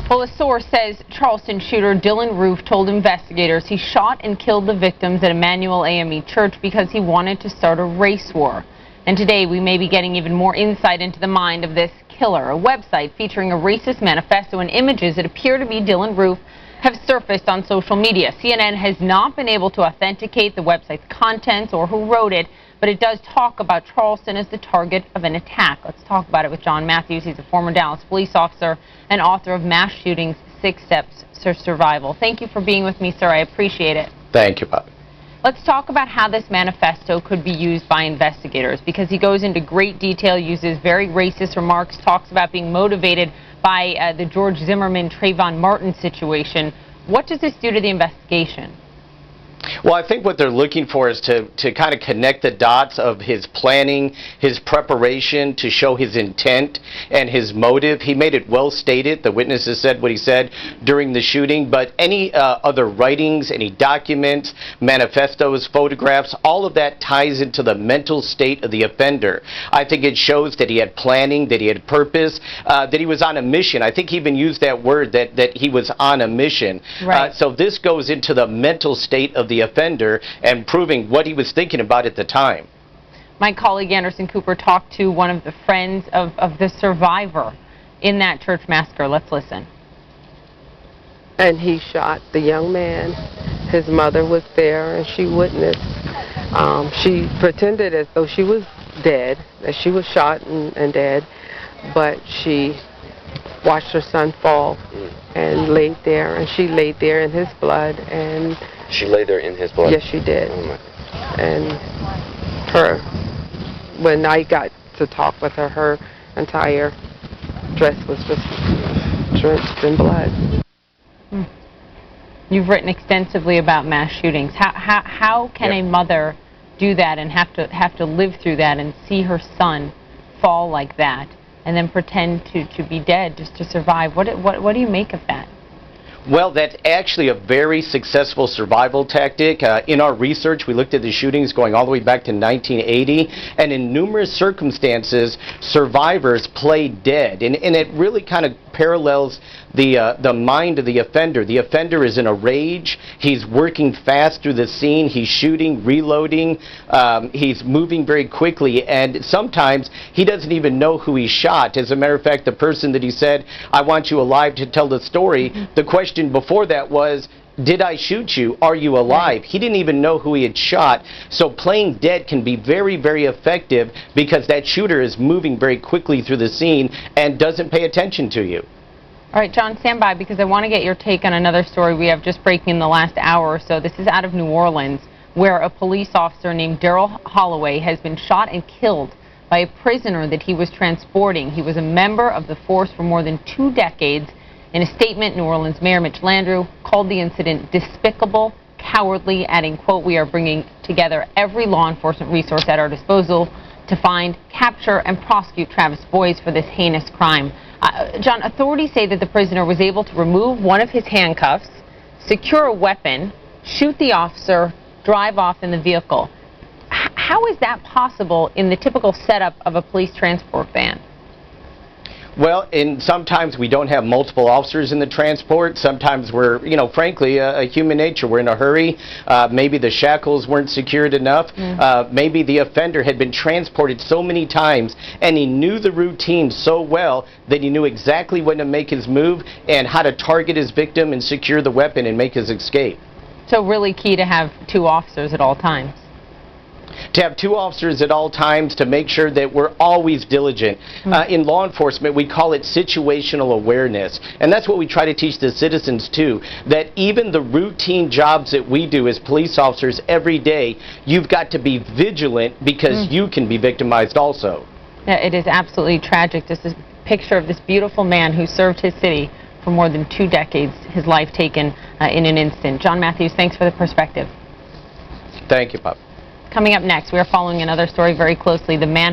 Well, a source says Charleston shooter Dylan Roof told investigators he shot and killed the victims at Emmanuel AME Church because he wanted to start a race war. And today we may be getting even more insight into the mind of this killer. A website featuring a racist manifesto and images that appear to be Dylan Roof have surfaced on social media. CNN has not been able to authenticate the website's contents or who wrote it, but it does talk about Charleston as the target of an attack. Let's talk about it with John Matthews. He's a former Dallas police officer and author of Mass Shootings, 6 Steps to Survival. Thank you for being with me, sir. I appreciate it. Thank you, Bob. Let's talk about how this manifesto could be used by investigators, because he goes into great detail, uses very racist remarks, talks about being motivated by the George Zimmerman, Trayvon Martin situation. What does this do to the investigation? Well, I think what they're looking for is to kind of connect the dots of his planning, his preparation, to show his intent and his motive. He made it well stated. The witnesses said what he said during the shooting, but any other writings, any documents, manifestos, photographs, all of that ties into the mental state of the offender. I think it shows that he had planning, that he had purpose, that he was on a mission. I think he even used that word, that he was on a mission. Right. So this goes into the mental state of the offender and proving what he was thinking about at the time. My colleague Anderson Cooper talked to one of the friends of the survivor in that church massacre. Let's listen. And he shot the young man. His mother was there and she witnessed. She pretended as though she was dead, that she was shot and dead, but she watched her son fall and laid there, and she laid there in his blood. And she lay there in his blood? Yes, she did. Oh my. And when I got to talk with her, her entire dress was just drenched in blood. You've written extensively about mass shootings. How can a mother do that and have to live through that and see her son fall like that and then pretend to be dead just to survive? What do you make of that? Well, that's actually a very successful survival tactic. In our research, we looked at the shootings going all the way back to 1980, and in numerous circumstances, survivors play dead. And it really kind of parallels the mind of the offender. The offender is in a rage. He's working fast through the scene. He's shooting, reloading. He's moving very quickly, and sometimes he doesn't even know who he shot. As a matter of fact, the person that he said, "I want you alive to tell the story," the question before that was, "Did I shoot you? Are you alive?" Right. He didn't even know who he had shot. So playing dead can be very, very effective because that shooter is moving very quickly through the scene and doesn't pay attention to you. All right, John, stand by because I want to get your take on another story we have just breaking in the last hour or so. This is out of New Orleans, where a police officer named Daryl Holloway has been shot and killed by a prisoner that he was transporting. He was a member of the force for more than 2 decades. In a statement, New Orleans Mayor Mitch Landrieu called the incident despicable, cowardly, adding, quote, "We are bringing together every law enforcement resource at our disposal to find, capture, and prosecute Travis Boyes for this heinous crime." John, authorities say that the prisoner was able to remove one of his handcuffs, secure a weapon, shoot the officer, drive off in the vehicle. How is that possible in the typical setup of a police transport van? Well, sometimes we don't have multiple officers in the transport. Sometimes we're, frankly, a human nature. We're in a hurry. Maybe the shackles weren't secured enough. Maybe the offender had been transported so many times and he knew the routine so well that he knew exactly when to make his move and how to target his victim and secure the weapon and make his escape. So really key to have 2 officers at all times. To have 2 officers at all times to make sure that we're always diligent. In law enforcement, we call it situational awareness. And that's what we try to teach the citizens too, that even the routine jobs that we do as police officers every day, you've got to be vigilant because you can be victimized also. Yeah, it is absolutely tragic. This is a picture of this beautiful man who served his city for more than 2 decades, his life taken in an instant. John Matthews, thanks for the perspective. Thank you, Pop. Coming up next, we are following another story very closely. The man